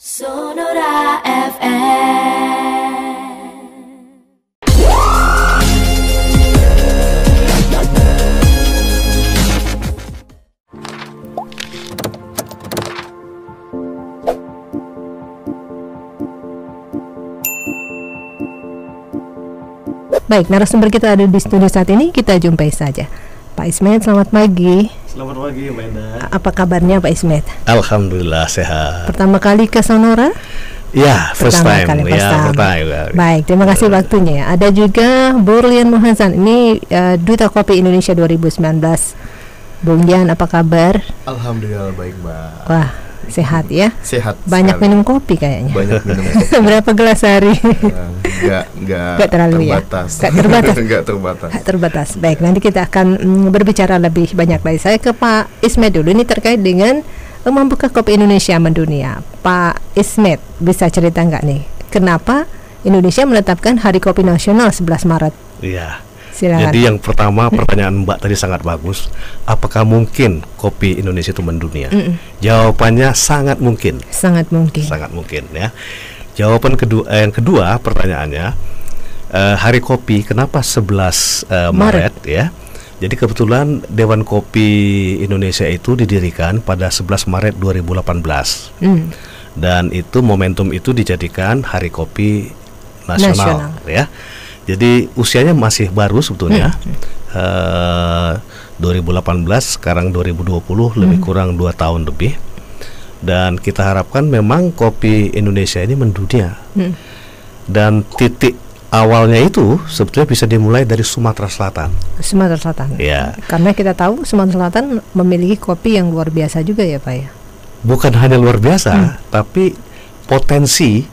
Sonora FM. Baik, narasumber kita ada di studio saat ini, kita jumpai saja. Pak Ismet, selamat pagi. Selamat pagi, Mbak Indah. Apa kabarnya Pak Ismet? Alhamdulillah sehat. Pertama kali ke Sonora? Ya, first time. Pertama. Baik, terima kasih waktunya. Ada juga Burlian Muhazzan, ini Duta Kopi Indonesia 2019. Bung Jan, apa kabar? Alhamdulillah baik, Mbak. Wah, sehat ya? Sehat. Banyak sekali. minum kopi kayaknya. Banyak minum kopi. Berapa gelas sehari? Enggak terlalu terbatas. Ya? Terbatas. Enggak terbatas. Terbatas. Baik, nanti kita akan berbicara lebih banyak lagi. Saya ke Pak Ismet dulu, ini terkait dengan membuka kopi Indonesia mendunia. Pak Ismet, bisa cerita nggak nih, kenapa Indonesia menetapkan Hari Kopi Nasional 11 Maret? Iya. Silakan. Jadi yang pertama, pertanyaan Mbak tadi sangat bagus. Apakah mungkin kopi Indonesia itu mendunia? Jawabannya sangat mungkin. Sangat mungkin. Sangat mungkin ya. Jawaban kedua, yang kedua pertanyaannya, Hari Kopi kenapa 11 Maret ya? Jadi kebetulan Dewan Kopi Indonesia itu didirikan pada 11 Maret 2018. Dan itu momentum itu dijadikan Hari Kopi Nasional. Ya. Jadi usianya masih baru sebetulnya. 2018, sekarang 2020, lebih kurang 2 tahun lebih. Dan kita harapkan memang kopi Indonesia ini mendunia. Dan titik awalnya itu sebetulnya bisa dimulai dari Sumatera Selatan. Sumatera Selatan. Ya. Karena kita tahu Sumatera Selatan memiliki kopi yang luar biasa juga ya, Pak ya. Bukan hanya luar biasa, tapi potensi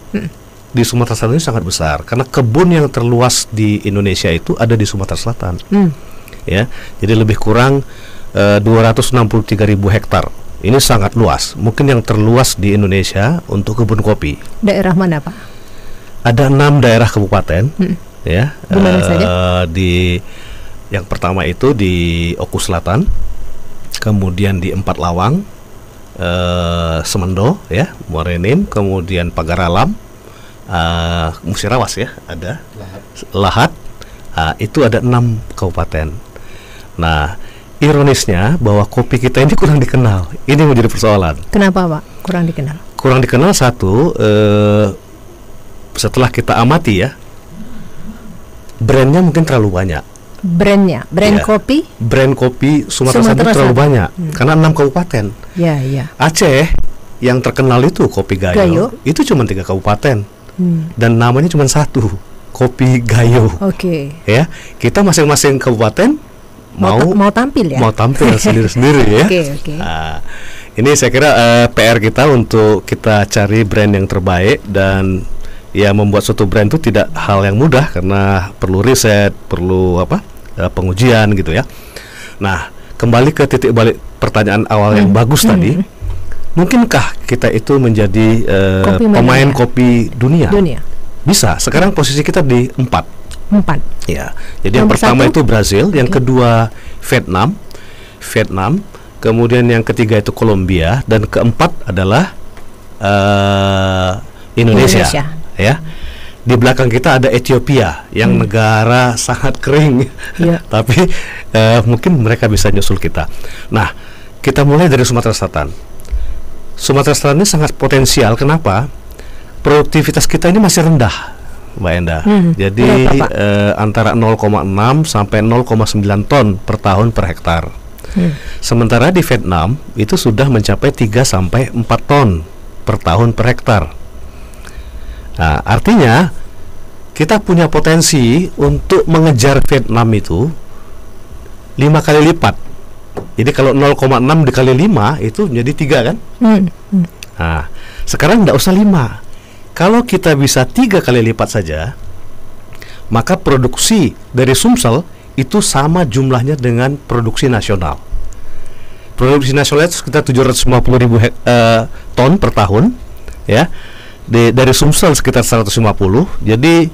di Sumatera Selatan ini sangat besar. Karena kebun yang terluas di Indonesia itu ada di Sumatera Selatan. Ya, jadi lebih kurang 263.000 hektar. Ini sangat luas. Mungkin yang terluas di Indonesia untuk kebun kopi. Daerah mana, Pak? Ada 6 daerah kabupaten, ya. Di mana saja? Di yang pertama itu di Oku Selatan, kemudian di Empat Lawang, Semendo, ya, Muarenim, kemudian Pagaralam, Musirawas, ya, ada Lahat. Itu ada 6 kabupaten. Nah, ironisnya bahwa kopi kita ini kurang dikenal. Ini menjadi persoalan. Kenapa, Pak? Kurang dikenal? Kurang dikenal satu. Setelah kita amati ya, brandnya mungkin terlalu banyak. Brand Ya. kopi? Brand kopi Sumatera Selatan terlalu banyak, karena 6 kabupaten. Ya. Aceh yang terkenal itu kopi Gayo. Itu cuma 3 kabupaten, dan namanya cuma 1, kopi Gayo. Oke. Ya, kita masing-masing kabupaten mau tampil ya? Mau tampil sendiri-sendiri ya. Oke. Nah, ini saya kira PR kita untuk kita cari brand yang terbaik, dan ya membuat suatu brand itu tidak hal yang mudah karena perlu riset, perlu pengujian gitu ya. Nah, kembali ke titik balik pertanyaan awal yang bagus tadi. Mungkinkah kita itu menjadi pemain kopi dunia? Bisa. Sekarang posisi kita di 4. Ya. Jadi yang pertama itu Brazil, yang kedua Vietnam, kemudian yang ketiga itu Kolombia, dan keempat adalah Indonesia. Ya, di belakang kita ada Ethiopia yang negara sangat kering, tapi mungkin mereka bisa nyusul kita. Nah, kita mulai dari Sumatera Selatan. Sumatera Selatan ini sangat potensial. Kenapa? Produktivitas kita ini masih rendah, Mbak Enda. Jadi antara 0,6 sampai 0,9 ton per tahun per hektar. Sementara di Vietnam itu sudah mencapai 3 sampai 4 ton per tahun per hektar. Nah, artinya kita punya potensi untuk mengejar Vietnam itu 5 kali lipat. Jadi kalau 0,6 dikali 5 itu menjadi 3 kan? Nah, sekarang tidak usah 5. Kalau kita bisa 3 kali lipat saja, maka produksi dari Sumsel itu sama jumlahnya dengan produksi nasional. Produksi nasional itu sekitar 750.000 ton per tahun, ya. Dari Sumsel sekitar 150. Jadi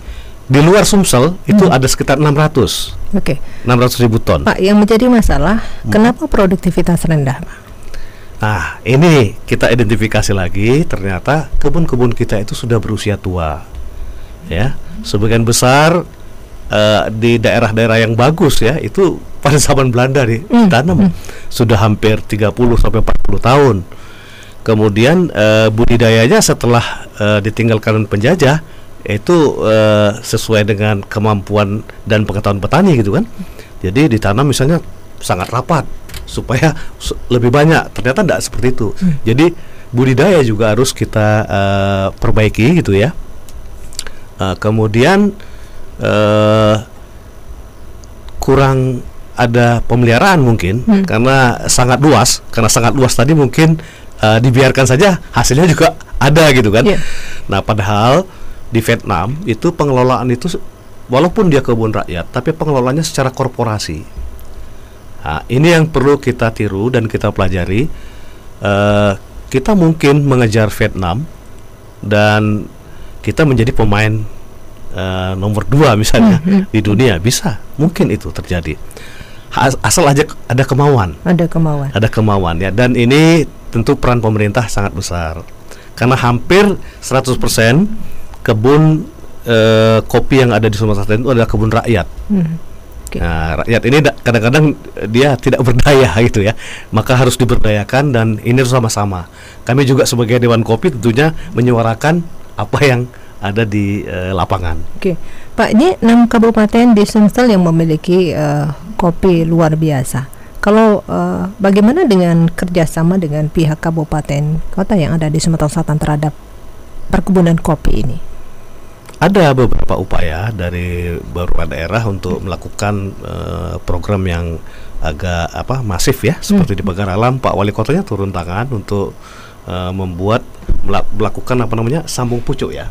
di luar Sumsel itu ada sekitar 600. 600.000 ton. Pak, yang menjadi masalah kenapa produktivitas rendah, Pak? Nah, ini kita identifikasi lagi, ternyata kebun-kebun kita itu sudah berusia tua. Ya, sebagian besar di daerah-daerah yang bagus ya, itu pada zaman Belanda ditanam sudah hampir 30 sampai 40 tahun. Kemudian budidayanya setelah ditinggalkan penjajah itu sesuai dengan kemampuan dan pengetahuan petani gitu kan. Jadi ditanam misalnya sangat rapat supaya lebih banyak. Ternyata tidak seperti itu. Jadi budidaya juga harus kita perbaiki gitu ya. Kemudian kurang ada pemeliharaan mungkin karena sangat luas. Karena sangat luas tadi mungkin dibiarkan saja hasilnya juga ada gitu kan. Nah, padahal di Vietnam itu pengelolaan itu walaupun dia kebun rakyat, tapi pengelolaannya secara korporasi. Nah, ini yang perlu kita tiru dan kita pelajari. Kita mungkin mengejar Vietnam dan kita menjadi pemain nomor 2 misalnya di dunia, bisa, mungkin itu terjadi. Asal aja ada kemauan. Ada kemauan ya. Dan ini tentu peran pemerintah sangat besar. Karena hampir 100% kebun kopi yang ada di Sumatera Selatan itu adalah kebun rakyat. Nah, rakyat ini kadang-kadang dia tidak berdaya gitu ya. Maka harus diberdayakan dan ini harus sama-sama. Kami juga sebagai Dewan Kopi tentunya menyuarakan apa yang ada di lapangan. Oke, Pak, ini 6 kabupaten di Sumsel yang memiliki kopi luar biasa. Kalau bagaimana dengan kerjasama dengan pihak kabupaten kota yang ada di Sumatera Selatan terhadap perkebunan kopi ini? Ada beberapa upaya dari beberapa daerah untuk melakukan program yang agak masif ya, seperti di Pagar Alam Pak Wali Kotanya turun tangan untuk melakukan sambung pucuk ya.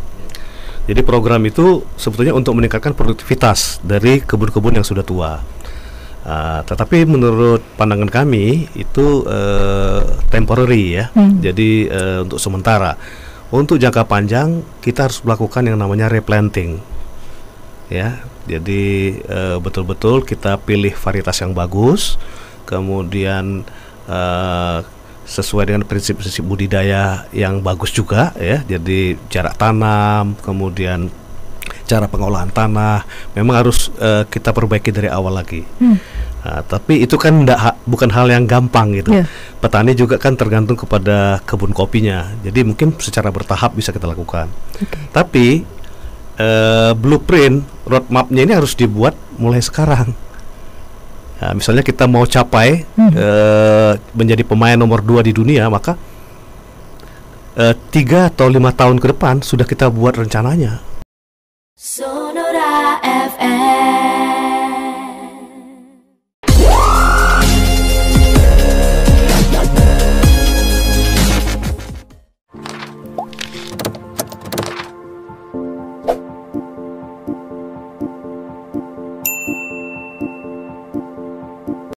Jadi program itu sebetulnya untuk meningkatkan produktivitas dari kebun-kebun yang sudah tua. Tetapi menurut pandangan kami itu temporary ya. Jadi untuk sementara. Untuk jangka panjang kita harus melakukan yang namanya replanting. Ya. Jadi betul-betul kita pilih varietas yang bagus, kemudian sesuai dengan prinsip-prinsip budidaya yang bagus juga ya. Jadi jarak tanam, kemudian cara pengolahan tanah memang harus kita perbaiki dari awal lagi. Tapi itu kan bukan hal yang gampang gitu. Petani juga kan tergantung kepada kebun kopinya. Jadi mungkin secara bertahap bisa kita lakukan. Tapi blueprint roadmapnya ini harus dibuat mulai sekarang. Nah, misalnya kita mau capai menjadi pemain nomor 2 di dunia, maka 3 atau 5 tahun ke depan sudah kita buat rencananya. Sonora